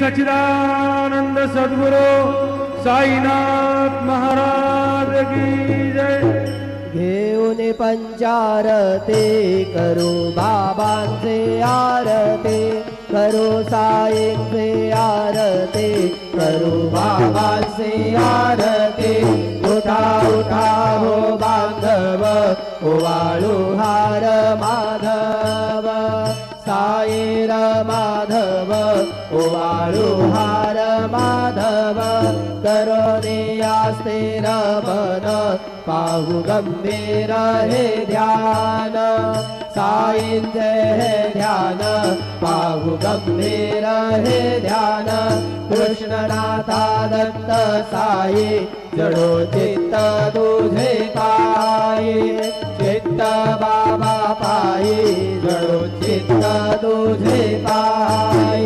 सच्चिदानंद सद्गुरु साईनाथ महाराज की जय। घेऊन पंचारती करू बाबांचे आरती, करू साईंचे आरती, करू बाबांचे आरती। उठा उठा हो बांधव ओवाळू हार माधव, साईर माधव ओवाळू हार माधव। करोनिया स्थिर मन पाहू गंभीर हे ध्यान, साईंचे हे ध्यान पाहू गंभीर हे ध्यान। कृष्णनाथा दत्त साई जडो चित्त तुझे पायी, चित्त बाबा पायी जडो चित्त तुझे पायी।